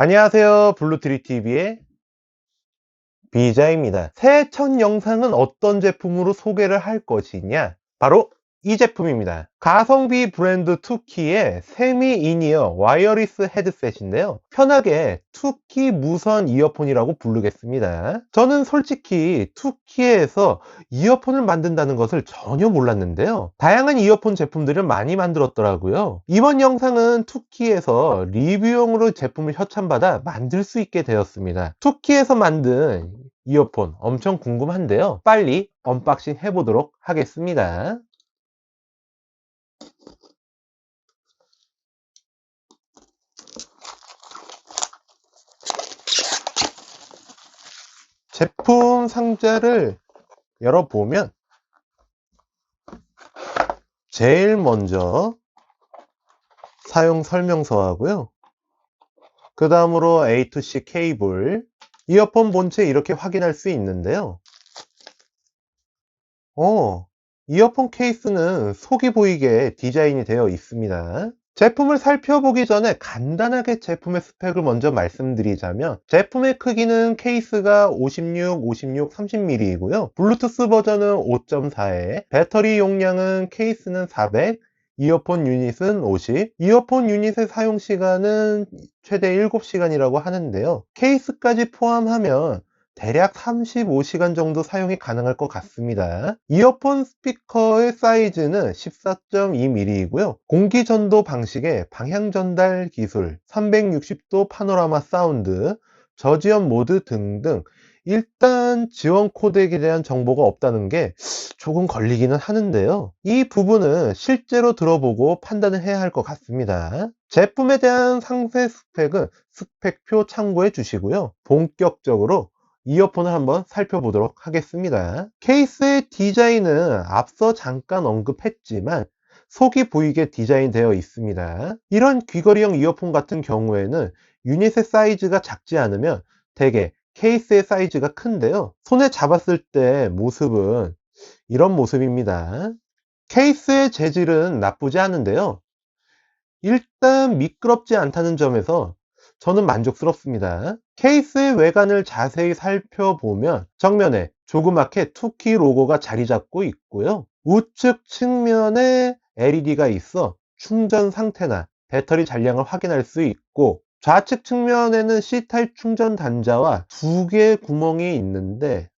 안녕하세요. 블루트리TV의 비자입니다. 새해 첫 영상은 어떤 제품으로 소개를 할 것이냐? 바로 이 제품입니다. 가성비 브랜드 투키의 세미 인이어 와이어리스 헤드셋인데요. 편하게 투키 무선 이어폰이라고 부르겠습니다. 저는 솔직히 투키에서 이어폰을 만든다는 것을 전혀 몰랐는데요. 다양한 이어폰 제품들을 많이 만들었더라고요. 이번 영상은 투키에서 리뷰용으로 제품을 협찬받아 만들 수 있게 되었습니다. 투키에서 만든 이어폰 엄청 궁금한데요. 빨리 언박싱 해보도록 하겠습니다. 제품 상자를 열어보면 제일 먼저 사용 설명서하고요. 그 다음으로 A to C 케이블, 이어폰 본체 이렇게 확인할 수 있는데요. 이어폰 케이스는 속이 보이게 디자인이 되어 있습니다. 제품을 살펴보기 전에 간단하게 제품의 스펙을 먼저 말씀드리자면, 제품의 크기는 케이스가 56, 56, 30mm이고요. 블루투스 버전은 5.4에, 배터리 용량은 케이스는 400, 이어폰 유닛은 50, 이어폰 유닛의 사용 시간은 최대 7시간이라고 하는데요. 케이스까지 포함하면 대략 35시간 정도 사용이 가능할 것 같습니다. 이어폰 스피커의 사이즈는 14.2mm이고요. 공기 전도 방식의 방향 전달 기술, 360도 파노라마 사운드, 저지연 모드 등등, 일단 지원 코덱에 대한 정보가 없다는 게 조금 걸리기는 하는데요. 이 부분은 실제로 들어보고 판단을 해야 할 것 같습니다. 제품에 대한 상세 스펙은 스펙표 참고해 주시고요. 본격적으로 이어폰을 한번 살펴보도록 하겠습니다. 케이스의 디자인은 앞서 잠깐 언급했지만 속이 보이게 디자인되어 있습니다. 이런 귀걸이형 이어폰 같은 경우에는 유닛의 사이즈가 작지 않으면 대개 케이스의 사이즈가 큰데요. 손에 잡았을 때 모습은 이런 모습입니다. 케이스의 재질은 나쁘지 않은데요. 일단 미끄럽지 않다는 점에서 저는 만족스럽습니다. 케이스의 외관을 자세히 살펴보면 정면에 조그맣게 투키 로고가 자리 잡고 있고요. 우측 측면에 LED가 있어 충전 상태나 배터리 잔량을 확인할 수 있고, 좌측 측면에는 C타입 충전 단자와 두 개의 구멍이 있는데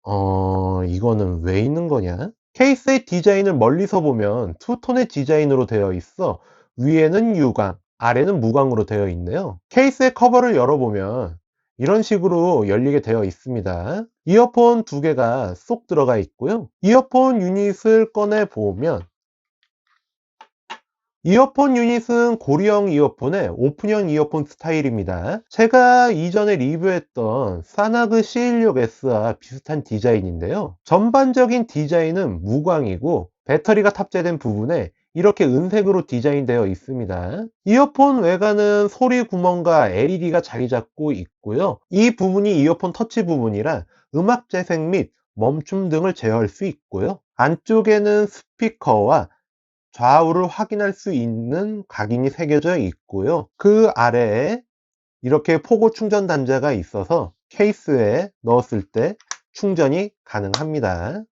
이거는 왜 있는 거냐? 케이스의 디자인을 멀리서 보면 투톤의 디자인으로 되어 있어 위에는 유광, 아래는 무광으로 되어 있네요. 케이스의 커버를 열어보면 이런 식으로 열리게 되어 있습니다. 이어폰 두 개가 쏙 들어가 있고요. 이어폰 유닛을 꺼내 보면 이어폰 유닛은 고리형 이어폰의 오픈형 이어폰 스타일입니다. 제가 이전에 리뷰했던 사나그 C16S와 비슷한 디자인인데요. 전반적인 디자인은 무광이고 배터리가 탑재된 부분에 이렇게 은색으로 디자인되어 있습니다. 이어폰 외관은 소리 구멍과 LED가 자리 잡고 있고요. 이 부분이 이어폰 터치 부분이라 음악 재생 및 멈춤 등을 제어할 수 있고요. 안쪽에는 스피커와 좌우를 확인할 수 있는 각인이 새겨져 있고요. 그 아래에 이렇게 포고 충전 단자가 있어서 케이스에 넣었을 때 충전이 가능합니다.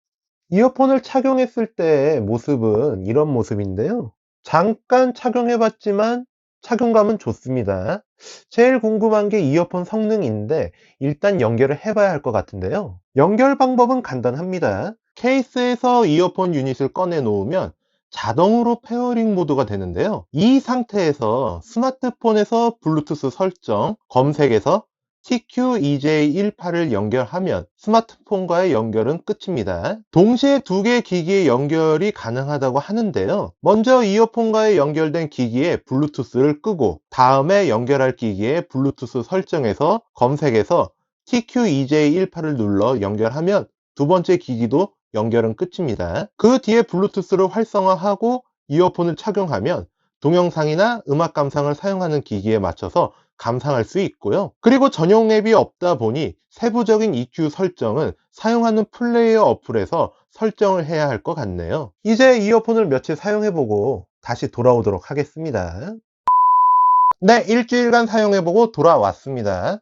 이어폰을 착용했을 때의 모습은 이런 모습인데요. 잠깐 착용해 봤지만 착용감은 좋습니다. 제일 궁금한 게 이어폰 성능인데 일단 연결을 해 봐야 할 것 같은데요. 연결 방법은 간단합니다. 케이스에서 이어폰 유닛을 꺼내 놓으면 자동으로 페어링 모드가 되는데요. 이 상태에서 스마트폰에서 블루투스 설정, 검색에서 TQ-EJ18을 연결하면 스마트폰과의 연결은 끝입니다. 동시에 두 개의 기기의 연결이 가능하다고 하는데요. 먼저 이어폰과의 연결된 기기에 블루투스를 끄고 다음에 연결할 기기에 블루투스 설정에서 검색에서 TQ-EJ18을 눌러 연결하면 두 번째 기기도 연결은 끝입니다. 그 뒤에 블루투스를 활성화하고 이어폰을 착용하면 동영상이나 음악 감상을 사용하는 기기에 맞춰서 감상할 수 있고요. 그리고 전용 앱이 없다 보니 세부적인 EQ 설정은 사용하는 플레이어 어플에서 설정을 해야 할 것 같네요. 이제 이어폰을 며칠 사용해보고 다시 돌아오도록 하겠습니다. 네, 일주일간 사용해보고 돌아왔습니다.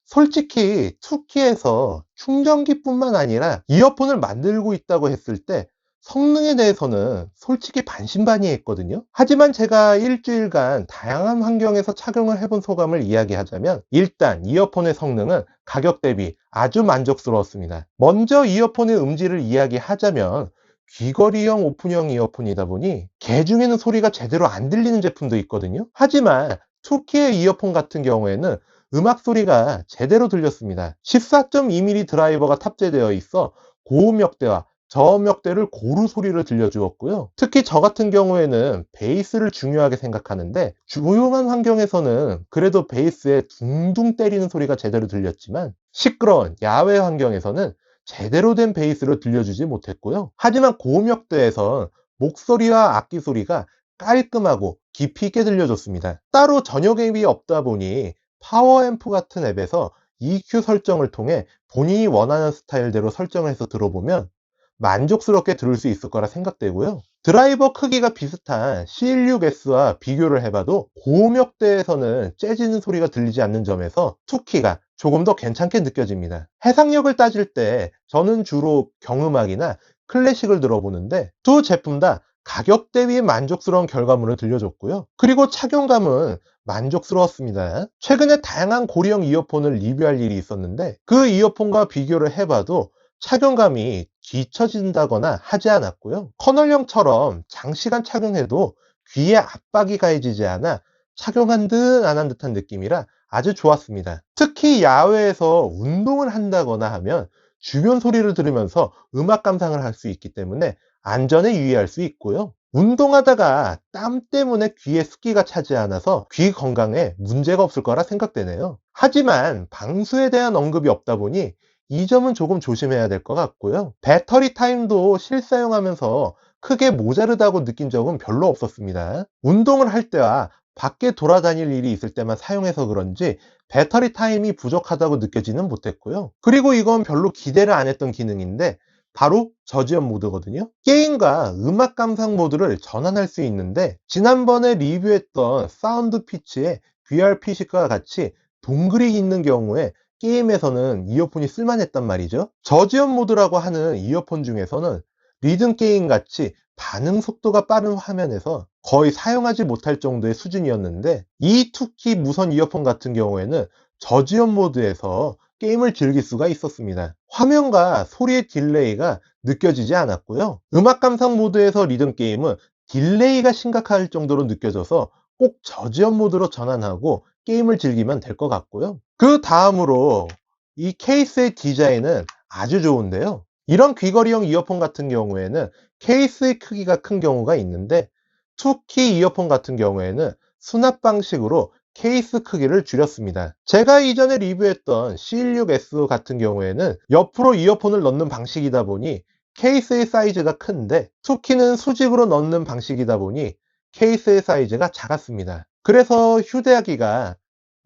솔직히 투키에서 충전기뿐만 아니라 이어폰을 만들고 있다고 했을 때 성능에 대해서는 솔직히 반신반의했거든요. 하지만 제가 일주일간 다양한 환경에서 착용을 해본 소감을 이야기하자면, 일단 이어폰의 성능은 가격 대비 아주 만족스러웠습니다. 먼저 이어폰의 음질을 이야기하자면, 귀걸이형 오픈형 이어폰이다 보니 개 중에는 소리가 제대로 안 들리는 제품도 있거든요. 하지만 투키의 이어폰 같은 경우에는 음악 소리가 제대로 들렸습니다. 14.2mm 드라이버가 탑재되어 있어 고음역대와 저음역대를 고루 소리를 들려주었고요. 특히 저 같은 경우에는 베이스를 중요하게 생각하는데, 조용한 환경에서는 그래도 베이스에 둥둥 때리는 소리가 제대로 들렸지만, 시끄러운 야외 환경에서는 제대로 된 베이스를 들려주지 못했고요. 하지만 고음역대에선 목소리와 악기 소리가 깔끔하고 깊이 있게 들려줬습니다. 따로 전용 앱이 없다 보니 파워앰프 같은 앱에서 EQ 설정을 통해 본인이 원하는 스타일대로 설정을 해서 들어보면 만족스럽게 들을 수 있을 거라 생각되고요. 드라이버 크기가 비슷한 C16S와 비교를 해봐도 고음역대에서는 재지는 소리가 들리지 않는 점에서 투키가 조금 더 괜찮게 느껴집니다. 해상력을 따질 때 저는 주로 경음악이나 클래식을 들어보는데, 두 제품 다 가격 대비 만족스러운 결과물을 들려줬고요. 그리고 착용감은 만족스러웠습니다. 최근에 다양한 고리형 이어폰을 리뷰할 일이 있었는데, 그 이어폰과 비교를 해봐도 착용감이 뒤처진다거나 하지 않았고요. 커널형처럼 장시간 착용해도 귀에 압박이 가해지지 않아 착용한 듯 안 한 듯한 느낌이라 아주 좋았습니다. 특히 야외에서 운동을 한다거나 하면 주변 소리를 들으면서 음악 감상을 할 수 있기 때문에 안전에 유의할 수 있고요. 운동하다가 땀 때문에 귀에 습기가 차지 않아서 귀 건강에 문제가 없을 거라 생각되네요. 하지만 방수에 대한 언급이 없다 보니 이 점은 조금 조심해야 될 것 같고요. 배터리 타임도 실사용하면서 크게 모자르다고 느낀 적은 별로 없었습니다. 운동을 할 때와 밖에 돌아다닐 일이 있을 때만 사용해서 그런지 배터리 타임이 부족하다고 느껴지는 못했고요. 그리고 이건 별로 기대를 안 했던 기능인데, 바로 저지연 모드거든요. 게임과 음악 감상 모드를 전환할 수 있는데, 지난번에 리뷰했던 사운드 피치의 VRPC과 같이 동글이 있는 경우에 게임에서는 이어폰이 쓸만했단 말이죠. 저지연 모드라고 하는 이어폰 중에서는 리듬 게임 같이 반응 속도가 빠른 화면에서 거의 사용하지 못할 정도의 수준이었는데, 이 투키 무선 이어폰 같은 경우에는 저지연 모드에서 게임을 즐길 수가 있었습니다. 화면과 소리의 딜레이가 느껴지지 않았고요. 음악 감상 모드에서 리듬 게임은 딜레이가 심각할 정도로 느껴져서 꼭 저지연 모드로 전환하고 게임을 즐기면 될 것 같고요. 그 다음으로 이 케이스의 디자인은 아주 좋은데요. 이런 귀걸이형 이어폰 같은 경우에는 케이스의 크기가 큰 경우가 있는데, 투키 이어폰 같은 경우에는 수납 방식으로 케이스 크기를 줄였습니다. 제가 이전에 리뷰했던 C16S 같은 경우에는 옆으로 이어폰을 넣는 방식이다 보니 케이스의 사이즈가 큰데, 투키는 수직으로 넣는 방식이다 보니 케이스의 사이즈가 작았습니다. 그래서 휴대하기가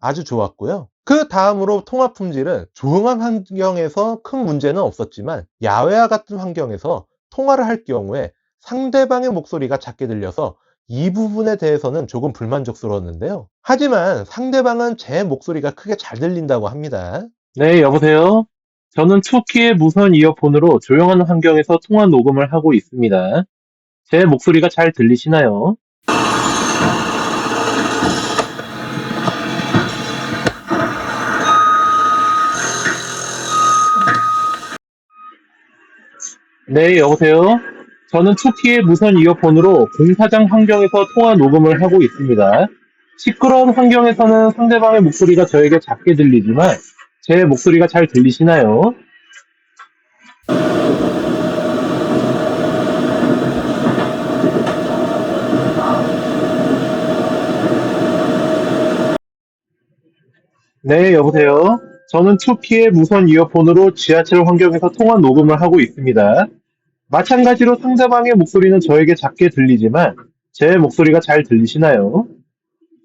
아주 좋았고요. 그 다음으로 통화 품질은 조용한 환경에서 큰 문제는 없었지만, 야외와 같은 환경에서 통화를 할 경우에 상대방의 목소리가 작게 들려서 이 부분에 대해서는 조금 불만족스러웠는데요. 하지만 상대방은 제 목소리가 크게 잘 들린다고 합니다. 네, 여보세요? 저는 투키의 무선 이어폰으로 조용한 환경에서 통화 녹음을 하고 있습니다. 제 목소리가 잘 들리시나요? 네, 여보세요? 저는 투키의 무선 이어폰으로 공사장 환경에서 통화 녹음을 하고 있습니다. 시끄러운 환경에서는 상대방의 목소리가 저에게 작게 들리지만 제 목소리가 잘 들리시나요? 네, 여보세요? 저는 투키의 무선 이어폰으로 지하철 환경에서 통화 녹음을 하고 있습니다. 마찬가지로 상대방의 목소리는 저에게 작게 들리지만 제 목소리가 잘 들리시나요?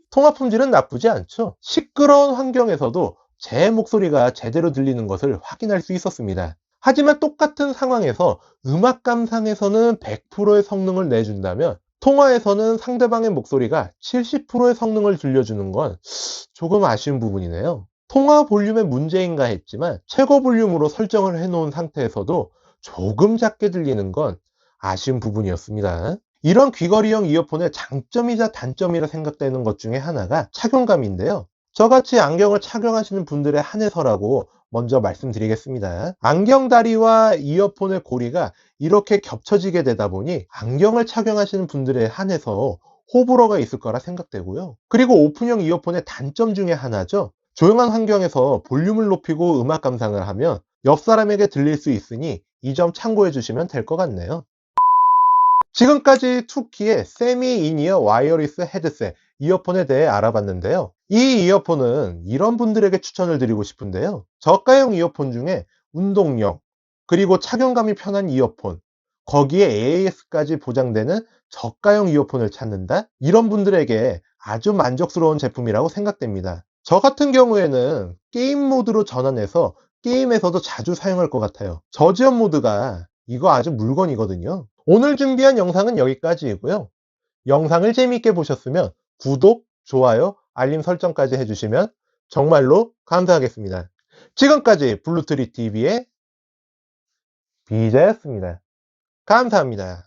통화 품질은 나쁘지 않죠. 시끄러운 환경에서도 제 목소리가 제대로 들리는 것을 확인할 수 있었습니다. 하지만 똑같은 상황에서 음악 감상에서는 100%의 성능을 내준다면 통화에서는 상대방의 목소리가 70%의 성능을 들려주는 건 조금 아쉬운 부분이네요. 통화 볼륨의 문제인가 했지만 최고 볼륨으로 설정을 해놓은 상태에서도 조금 작게 들리는 건 아쉬운 부분이었습니다. 이런 귀걸이형 이어폰의 장점이자 단점이라 생각되는 것 중에 하나가 착용감인데요. 저같이 안경을 착용하시는 분들에 한해서라고 먼저 말씀드리겠습니다. 안경다리와 이어폰의 고리가 이렇게 겹쳐지게 되다 보니 안경을 착용하시는 분들에 한해서 호불호가 있을 거라 생각되고요. 그리고 오픈형 이어폰의 단점 중에 하나죠. 조용한 환경에서 볼륨을 높이고 음악 감상을 하면 옆 사람에게 들릴 수 있으니 이 점 참고해 주시면 될 것 같네요. 지금까지 투키의 세미 인이어 와이어리스 헤드셋 이어폰에 대해 알아봤는데요. 이 이어폰은 이런 분들에게 추천을 드리고 싶은데요. 저가형 이어폰 중에 운동용, 그리고 착용감이 편한 이어폰, 거기에 AAS까지 보장되는 저가형 이어폰을 찾는다? 이런 분들에게 아주 만족스러운 제품이라고 생각됩니다. 저 같은 경우에는 게임 모드로 전환해서 게임에서도 자주 사용할 것 같아요. 저지연 모드가 이거 아주 물건이거든요. 오늘 준비한 영상은 여기까지이고요. 영상을 재미있게 보셨으면 구독, 좋아요, 알림 설정까지 해주시면 정말로 감사하겠습니다. 지금까지 블루트리 TV의 BJ였습니다. 감사합니다.